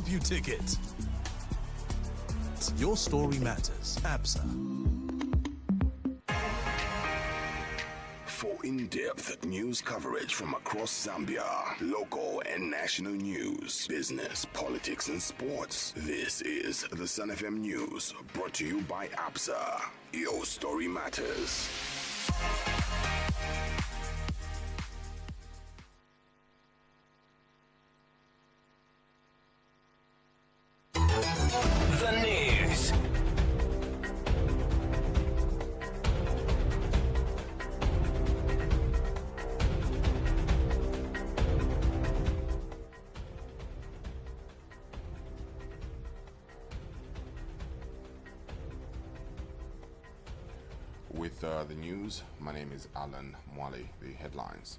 you ticket. Your story matters. ABSA. For in-depth news coverage from across Zambia, local and national news, business, politics, and sports, this is the Sun FM News, brought to you by ABSA. Your story matters. The news. With the news, my name is Alan Mwale. The headlines.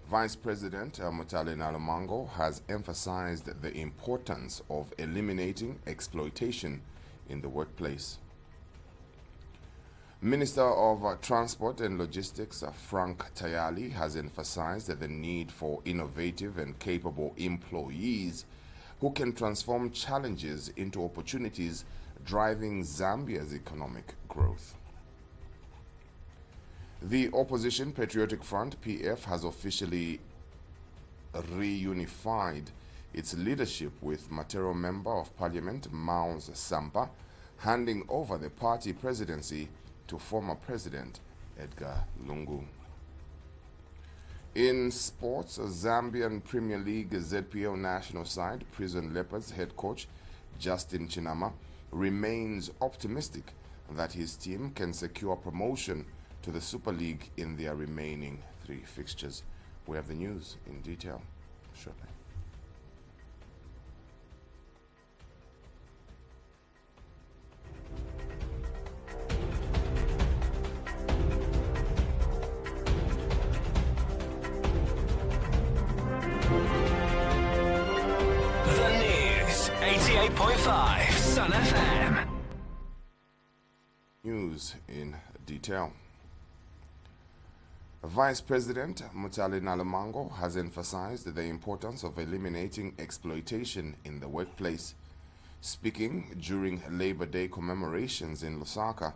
Vice President Mutale Nalamango has emphasized the importance of eliminating exploitation in the workplace. Minister of Transport and Logistics Frank Tayali has emphasized the need for innovative and capable employees who can transform challenges into opportunities, driving Zambia's economic growth. The Opposition Patriotic Front, PF, has officially reunified its leadership with Matero Member of Parliament Mounds Sampa, handing over the party presidency to former President Edgar Lungu. In sports, Zambian Premier League ZPL national side Prison Leopards head coach Justin Chinama remains optimistic that his team can secure promotion to the Super League in their remaining 3 fixtures. We have the news in detail shortly. The news. 88.5 Sun FM. News in detail. Vice President Mutale Nalamango has emphasized the importance of eliminating exploitation in the workplace. Speaking during Labor Day commemorations in Lusaka,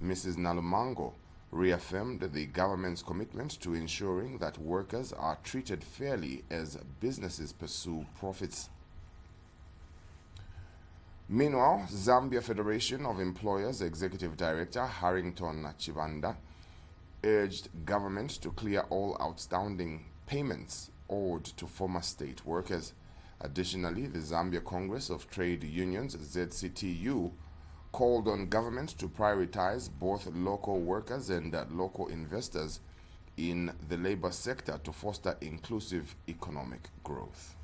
Mrs. Nalamango reaffirmed the government's commitment to ensuring that workers are treated fairly as businesses pursue profits. Meanwhile, Zambia Federation of Employers Executive Director Harrington Chibanda urged government to clear all outstanding payments owed to former state workers. Additionally, the Zambia Congress of Trade Unions, ZCTU, called on government to prioritize both local workers and local investors in the labor sector to foster inclusive economic growth.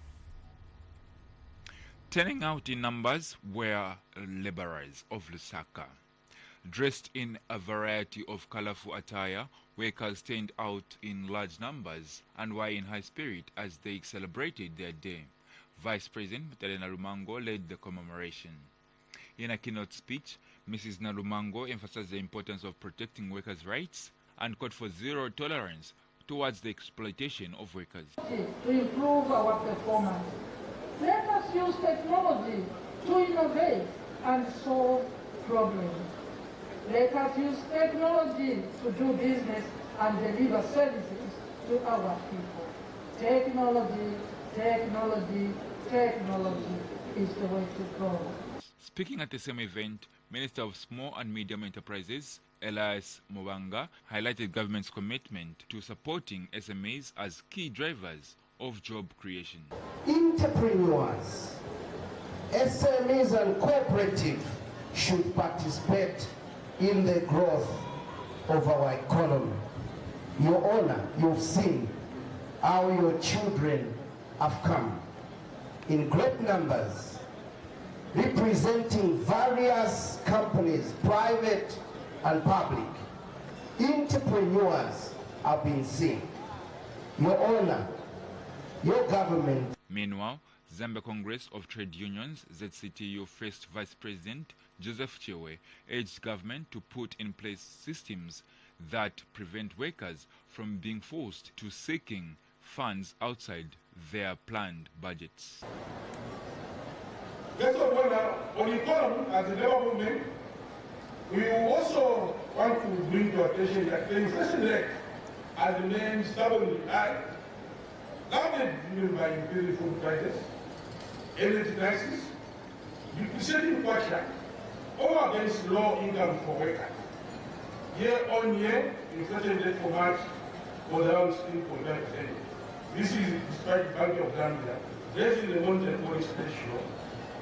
Turning out in numbers were laborers of Lusaka. Dressed in a variety of colorful attire, workers turned out in large numbers and were in high spirit as they celebrated their day. Vice President Mutale Nalamango led the commemoration. In a keynote speech, Mrs. Nalamango emphasized the importance of protecting workers' rights and called for zero tolerance towards the exploitation of workers. To improve our performance, let us use technology to innovate and solve problems. Let us use technology to do business and deliver services to our people. Technology, technology, technology is the way to go. Speaking at the same event, Minister of Small and Medium Enterprises, Elias Mobanga, highlighted government's commitment to supporting SMEs as key drivers of job creation. Entrepreneurs, SMEs and cooperatives should participate in the growth of our economy. Your Honor, you've seen how your children have come in great numbers, representing various companies, private and public. Entrepreneurs have been seen. Your Honor, your government. Meanwhile, Zambia Congress of Trade Unions, ZCTU First Vice President Joseph Chewe urged government to put in place systems that prevent workers from being forced to seeking funds outside their planned budgets. First of all, on economy, as a labor movement, we also want to bring to attention that the inflation rate has remained stubbornly high, largely driven by increasing food prices, energy crisis, depreciating quotient, all against low income for workers. Year on year, inflation rate for March was around 16.9%. This is despite the Bank of Zambia raising the monetary policy ratio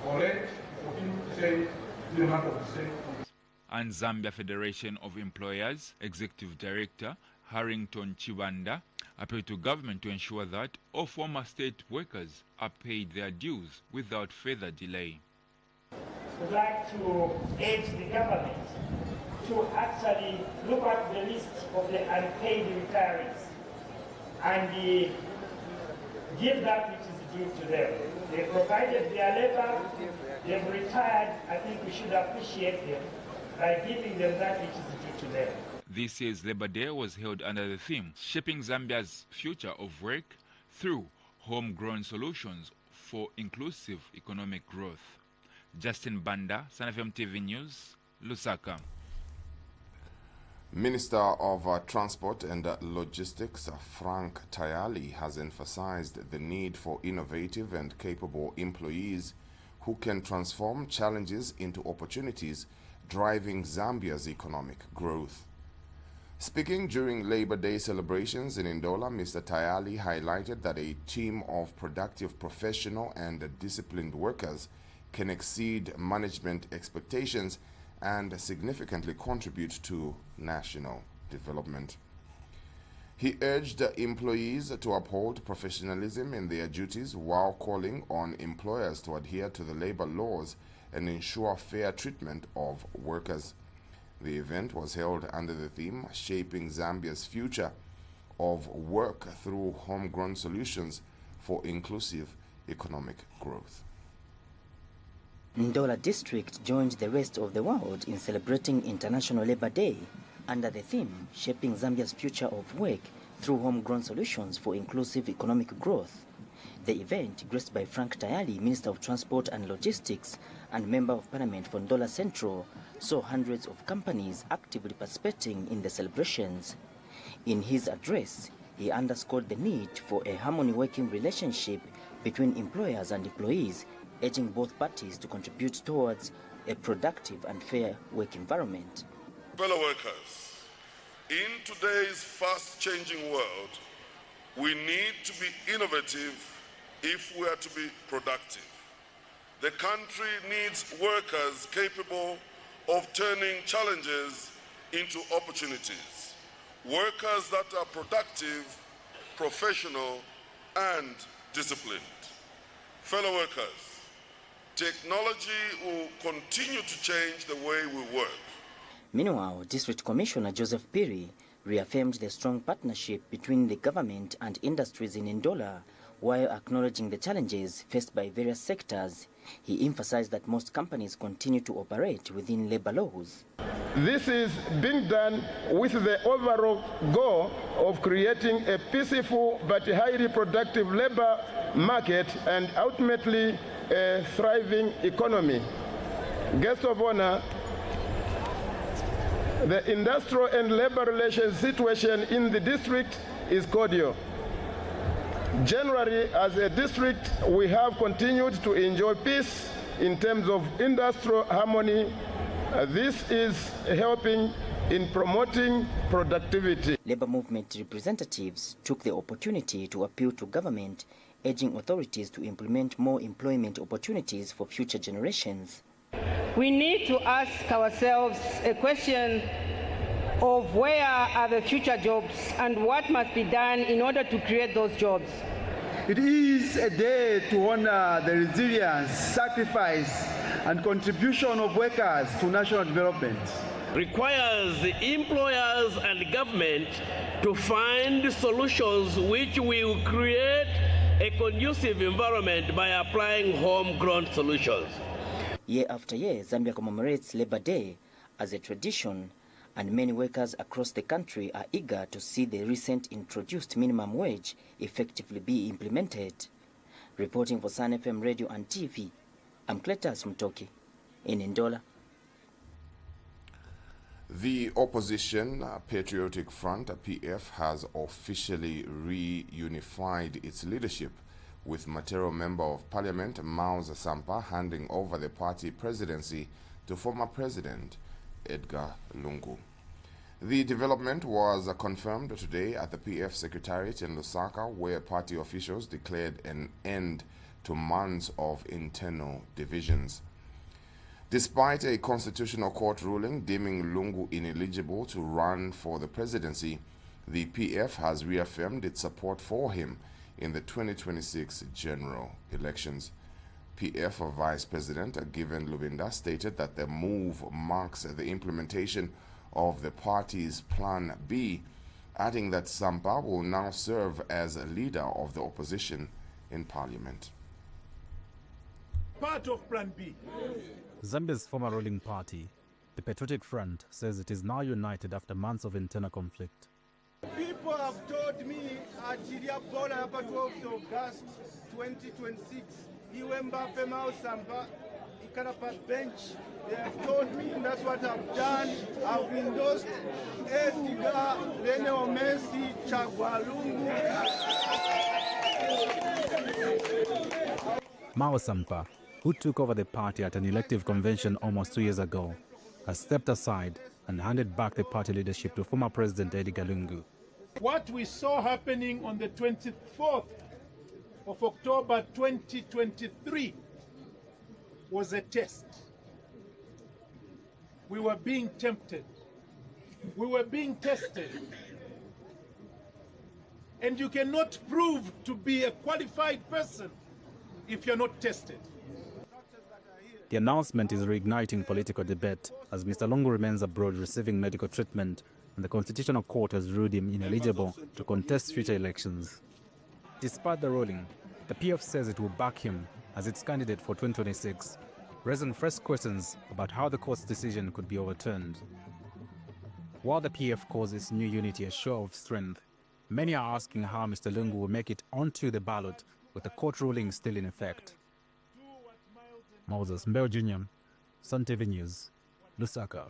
for rate 14% in the month of December. And Zambia Federation of Employers Executive Director Harrington Chibanda appealed to government to ensure that all former state workers are paid their dues without further delay. We'd like to urge the government to actually look at the list of the unpaid retirees and give that which is due to them. They provided their labor, they've retired. I think we should appreciate them by giving them that which is due to them. This year's Labor Day was held under the theme Shaping Zambia's Future of Work Through Homegrown Solutions for Inclusive Economic Growth. Justin Banda, SunFM TV News, Lusaka. Minister of Transport and Logistics Frank Tayali has emphasized the need for innovative and capable employees who can transform challenges into opportunities, driving Zambia's economic growth. Speaking during Labor Day celebrations in Ndola, Mr. Tayali highlighted that a team of productive, professional and disciplined workers can exceed management expectations and significantly contribute to national development. He urged employees to uphold professionalism in their duties while calling on employers to adhere to the labor laws and ensure fair treatment of workers. The event was held under the theme Shaping Zambia's Future of Work Through Homegrown Solutions for Inclusive Economic Growth. Ndola District joined the rest of the world in celebrating International Labor Day under the theme Shaping Zambia's Future of Work Through Homegrown Solutions for Inclusive Economic Growth. The event, graced by Frank Tayali, Minister of Transport and Logistics and Member of Parliament for Ndola Central, saw hundreds of companies actively participating in the celebrations. In his address, he underscored the need for a harmony working relationship between employers and employees, urging both parties to contribute towards a productive and fair work environment. Fellow workers, in today's fast-changing world, we need to be innovative if we are to be productive. The country needs workers capable of turning challenges into opportunities, workers that are productive, professional, and disciplined. Fellow workers, technology will continue to change the way we work. Meanwhile, District Commissioner Joseph Piri reaffirmed the strong partnership between the government and industries in Ndola while acknowledging the challenges faced by various sectors. He emphasized that most companies continue to operate within labor laws. This is being done with the overall goal of creating a peaceful but highly productive labor market and ultimately a thriving economy. Guest of honor, the industrial and labor relations situation in the district is cordial. Generally, as a district, we have continued to enjoy peace in terms of industrial harmony. This is helping in promoting productivity. Labor movement representatives took the opportunity to appeal to government, urging authorities to implement more employment opportunities for future generations. We need to ask ourselves a question of where are the future jobs and what must be done in order to create those jobs. It is a day to honor the resilience, sacrifice, and contribution of workers to national development. Requires the employers and government to find solutions which will create a conducive environment by applying homegrown solutions. Year after year, Zambia commemorates Labor Day as a tradition, and many workers across the country are eager to see the recent introduced minimum wage effectively be implemented. Reporting for SunFM Radio and TV, I'm Cletus Mtoki in Ndola. The opposition Patriotic Front, PF, has officially reunified its leadership, with Matero Member of Parliament Mao Sampa handing over the party presidency to former President Edgar Lungu. The development was confirmed today at the PF Secretariat in Lusaka, where party officials declared an end to months of internal divisions. Despite a constitutional court ruling deeming Lungu ineligible to run for the presidency, the PF has reaffirmed its support for him in the 2026 general elections. PF Vice President Given Lubinda stated that the move marks the implementation of the party's Plan B, adding that Sampa will now serve as a leader of the opposition in parliament. Part of Plan B. Zambia's former ruling party, the Patriotic Front, says it is now united after months of internal conflict. People have told me at Bola 12th August 2026, Iwembape Mao Sampa, Ikarapat bench. They have told me, and that's what I've done. I've endorsed Edgar Lene Messi Chagwalungu. Mao Sampa, who took over the party at an elective convention almost 2 years ago, has stepped aside and handed back the party leadership to former President Edgar Lungu. What we saw happening on the 24th of October 2023 was a test. We were being tempted. We were being tested. And you cannot prove to be a qualified person if you're not tested. The announcement is reigniting political debate as Mr. Lungu remains abroad receiving medical treatment, and the Constitutional Court has ruled him ineligible to contest future elections. Despite the ruling, the PF says it will back him as its candidate for 2026, raising fresh questions about how the court's decision could be overturned. While the PF calls its new unity a show of strength, many are asking how Mr. Lungu will make it onto the ballot with the court ruling still in effect. Moses Mbeo Jr., Sun TV News, Lusaka.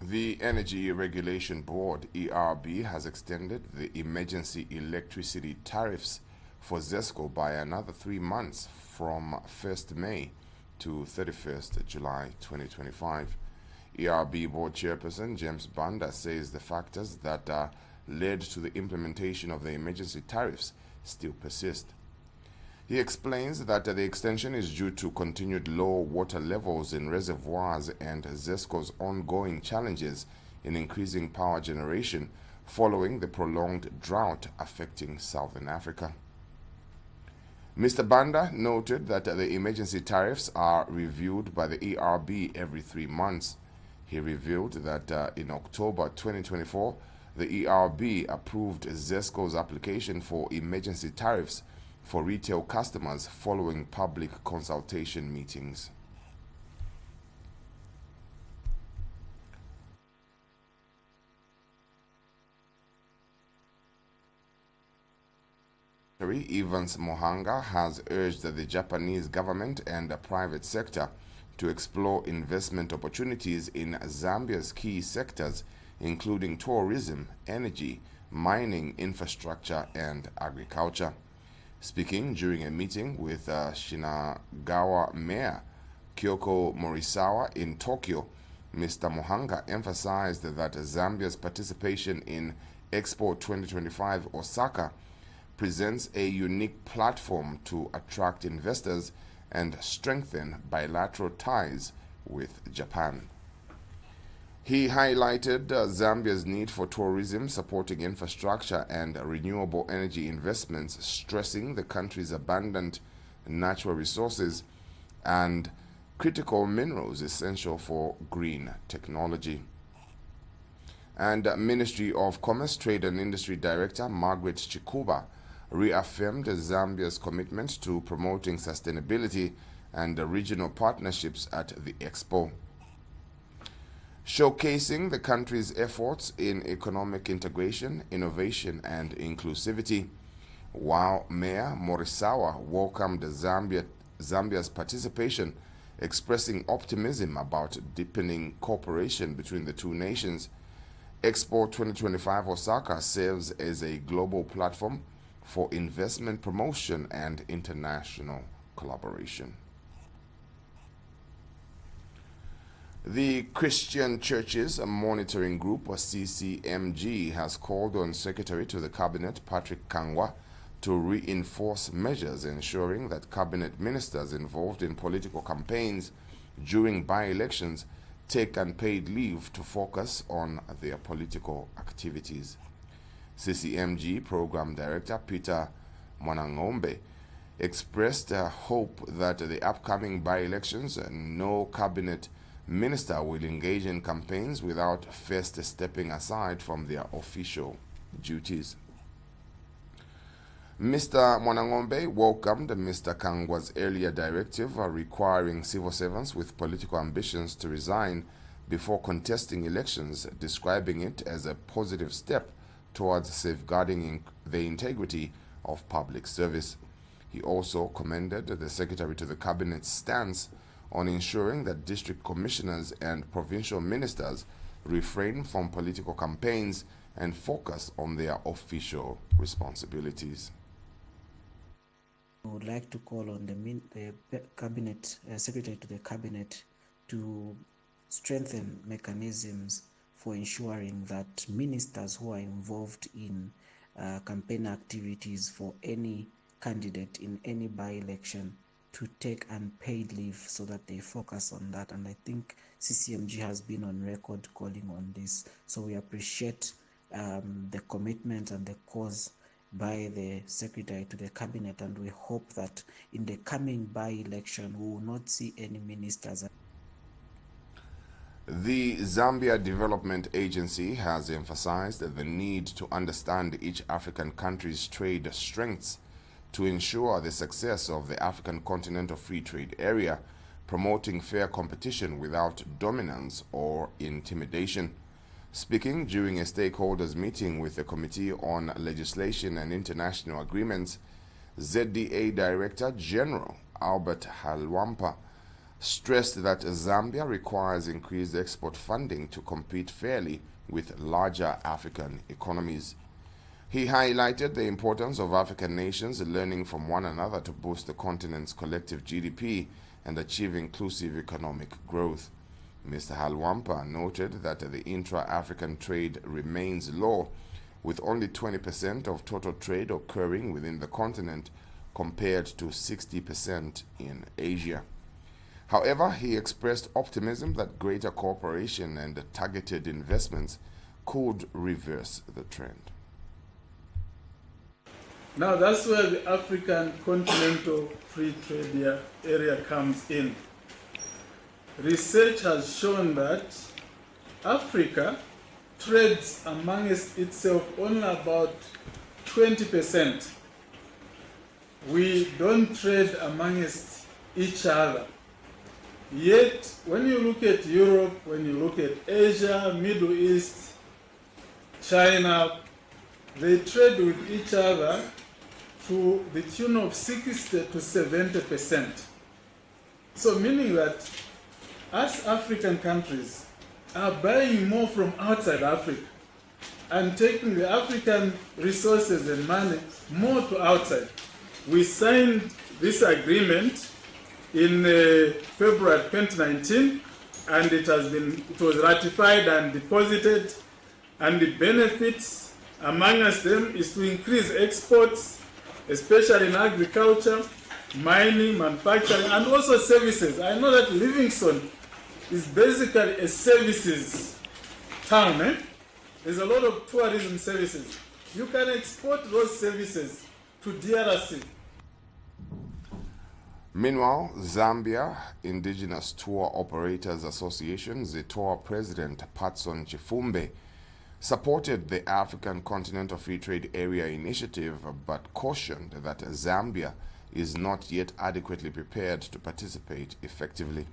The Energy Regulation Board, ERB, has extended the emergency electricity tariffs for ZESCO by another 3 months from 1st May to 31st July 2025. ERB Board Chairperson James Banda says the factors that led to the implementation of the emergency tariffs still persist. He explains that the extension is due to continued low water levels in reservoirs and ZESCO's ongoing challenges in increasing power generation following the prolonged drought affecting Southern Africa. Mr. Banda noted that the emergency tariffs are reviewed by the ERB every 3 months. He revealed that in October 2024, the ERB approved ZESCO's application for emergency tariffs for retail customers following public consultation meetings. Evans Mohanga has urged the Japanese government and the private sector to explore investment opportunities in Zambia's key sectors, including tourism, energy, mining, infrastructure, and agriculture. Speaking during a meeting with Shinagawa Mayor Kyoko Morisawa in Tokyo, Mr. Mohanga emphasized that Zambia's participation in Expo 2025 Osaka presents a unique platform to attract investors and strengthen bilateral ties with Japan. He highlighted Zambia's need for tourism, supporting infrastructure and renewable energy investments, stressing the country's abundant natural resources and critical minerals essential for green technology. And Ministry of Commerce, Trade and Industry Director Margaret Chikuba reaffirmed Zambia's commitment to promoting sustainability and regional partnerships at the Expo. Showcasing the country's efforts in economic integration, innovation, and inclusivity, while Mayor Morisawa welcomed Zambia's participation, expressing optimism about deepening cooperation between the two nations. Expo 2025 Osaka serves as a global platform for investment promotion and international collaboration. The Christian Churches Monitoring Group, or CCMG, has called on Secretary to the Cabinet Patrick Kangwa to reinforce measures ensuring that cabinet ministers involved in political campaigns during by-elections take unpaid leave to focus on their political activities. CCMG Program Director Peter Mwanangombe expressed hope that the upcoming by-elections no cabinet minister will engage in campaigns without first stepping aside from their official duties. Mr. Mwanangombe welcomed Mr. Kangwa's earlier directive requiring civil servants with political ambitions to resign before contesting elections, describing it as a positive step towards safeguarding the integrity of public service. He also commended the Secretary to the Cabinet's stance on ensuring that district commissioners and provincial ministers refrain from political campaigns and focus on their official responsibilities. I would like to call on the cabinet secretary to the cabinet to strengthen mechanisms for ensuring that ministers who are involved in campaign activities for any candidate in any by-election to take unpaid leave so that they focus on that. And I think CCMG has been on record calling on this. So we appreciate the commitment and the cause by the secretary to the cabinet, and we hope that in the coming by-election we will not see any ministers. The Zambia Development Agency has emphasized the need to understand each African country's trade strengths to ensure the success of the African Continental Free Trade Area, promoting fair competition without dominance or intimidation. Speaking during a stakeholders meeting with the Committee on Legislation and International Agreements, ZDA Director General Albert Halwampa stressed that Zambia requires increased export funding to compete fairly with larger African economies. He highlighted the importance of African nations learning from one another to boost the continent's collective GDP and achieve inclusive economic growth. Mr. Halwampa noted that the intra-African trade remains low, with only 20% of total trade occurring within the continent compared to 60% in Asia. However, he expressed optimism that greater cooperation and targeted investments could reverse the trend. Now that's where the African Continental Free Trade Area comes in. Research has shown that Africa trades amongst itself only about 20%. We don't trade amongst each other. Yet, when you look at Europe, when you look at Asia, Middle East, China, they trade with each other to the tune of 60 to 70%. So meaning that us African countries are buying more from outside Africa and taking the African resources and money more to outside. We signed this agreement in February 2019, and it was ratified and deposited, and the benefits amongst them is to increase exports, especially in agriculture, mining, manufacturing, and also services. I know that Livingstone is basically a services town. There's a lot of tourism services. You can export those services to DRC. Meanwhile, Zambia Indigenous Tour Operators Association, ZETOA President Patson Chifumbe, supported the African Continental Free Trade Area initiative but cautioned that Zambia is not yet adequately prepared to participate effectively.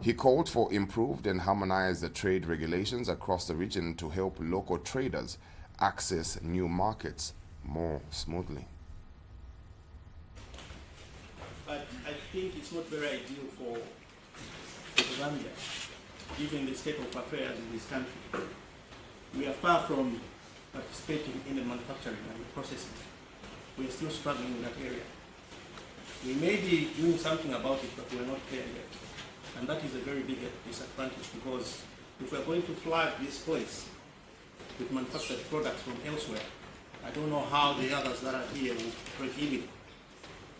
He called for improved and harmonized trade regulations across the region to help local traders access new markets more smoothly. but I think it's not very ideal for Zambia, given the state of affairs in this country. We are far from participating in the manufacturing and the processing. We are still struggling in that area. We may be doing something about it, but we are not there yet. And that is a very big disadvantage, because if we are going to flood this place with manufactured products from elsewhere, I don't know how the others that are here will break even,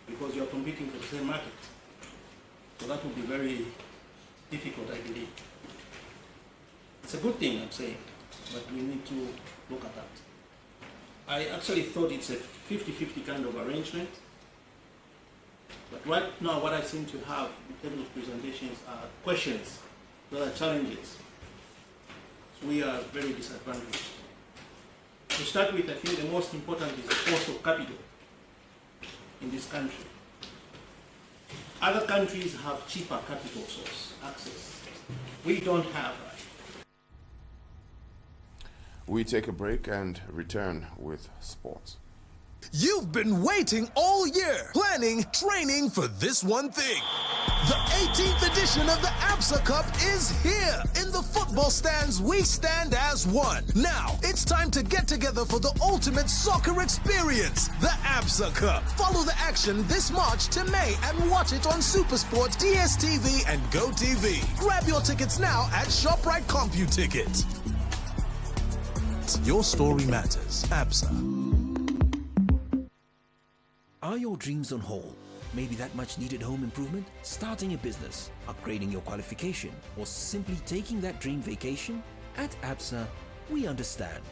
because you are competing for the same market. So that will be very difficult, I believe. It's a good thing, I'm saying, but we need to look at that. I actually thought it's a 50-50 kind of arrangement, but right now what I seem to have in terms of presentations are questions, that are challenges. So we are very disadvantaged. To start with, I think the most important is the cost of capital in this country. Other countries have cheaper capital source access. We don't have that. We take a break and return with sports. You've been waiting all year, planning, training for this one thing. The 18th edition of the ABSA Cup is here. In the football stands, we stand as one. Now, it's time to get together for the ultimate soccer experience, the ABSA Cup. Follow the action this March to May and watch it on SuperSport, DSTV, and GoTV. Grab your tickets now at ShopRite CompuTicket. Your story matters. ABSA. Are your dreams on hold? Maybe that much needed home improvement, starting a business, upgrading your qualification, or simply taking that dream vacation? At ABSA, we understand.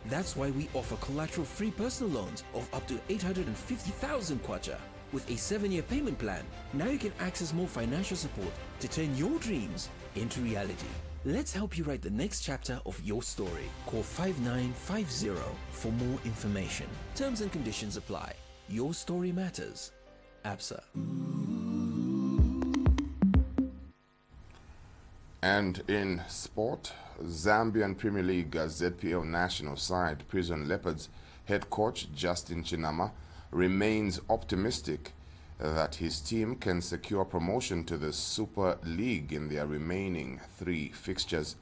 That's why we offer collateral-free personal loans of up to 850,000 kwacha. With a 7-year payment plan, now you can access more financial support to turn your dreams into reality. Let's help you write the next chapter of your story. Call 5950 for more information. Terms and conditions apply. Your story matters. ABSA. And in sport, Zambian Premier League ZPL national side Prison Leopards head coach Justin Chinama remains optimistic that his team can secure promotion to the Super League in their remaining 3 fixtures.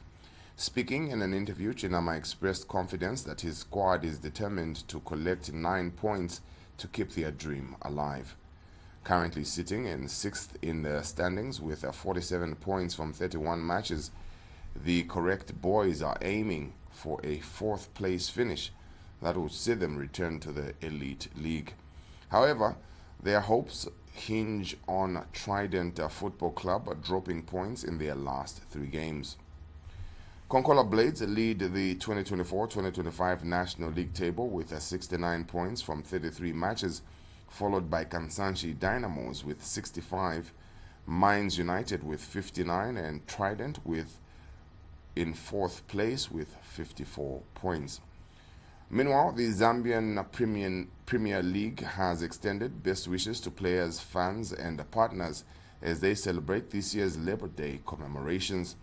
Speaking in an interview, Chinama expressed confidence that his squad is determined to collect 9 points to keep their dream alive. Currently sitting in 6th in the standings with 47 points from 31 matches, the correct boys are aiming for a 4th place finish that will see them return to the Elite League. However, their hopes hinge on Trident Football Club dropping points in their last 3 games. Konkola Blades lead the 2024-2025 National League table with 69 points from 33 matches, followed by Kansanshi Dynamos with 65, Mines United with 59, and Trident in 4th place with 54 points. Meanwhile, the Zambian Premier League has extended best wishes to players, fans, and partners as they celebrate this year's Labor Day commemorations.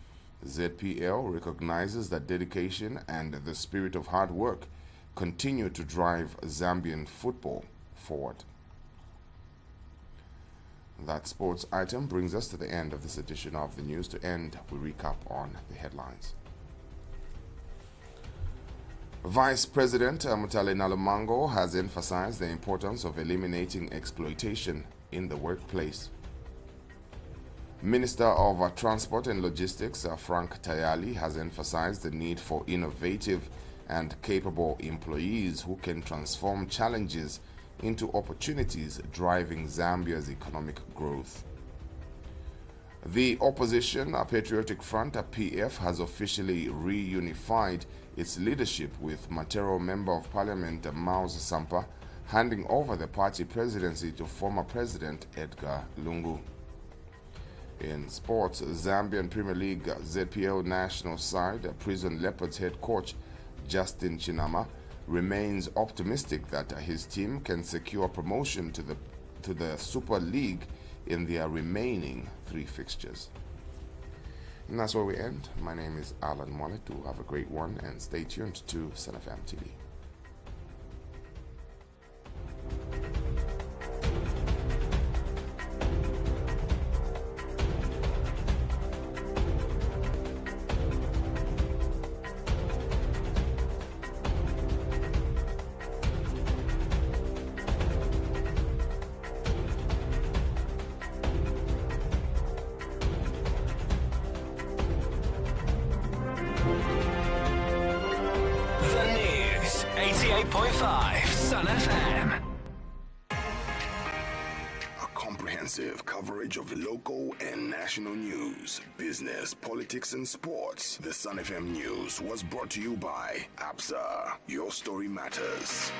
ZPL recognizes that dedication and the spirit of hard work continue to drive Zambian football forward. That sports item brings us to the end of this edition of the news. To end, we recap on the headlines. Vice President Mutale Nalumango has emphasized the importance of eliminating exploitation in the workplace. Minister of Transport and Logistics Frank Tayali has emphasized the need for innovative and capable employees who can transform challenges into opportunities, driving Zambia's economic growth. The opposition Patriotic Front PF has officially reunified its leadership, with Matero Member of Parliament Maus Sampa handing over the party presidency to former President Edgar Lungu. In sports, Zambian Premier League ZPL national side Prison Leopards head coach Justin Chinama remains optimistic that his team can secure promotion to the Super League in their remaining 3 fixtures. And that's where we end. My name is Alan Monet. Do have a great one and stay tuned to SunFM TV. 88.5 Sun FM. Comprehensive coverage of local and national news, business, politics, and sports. The Sun FM News was brought to you by ABSA. Your story matters.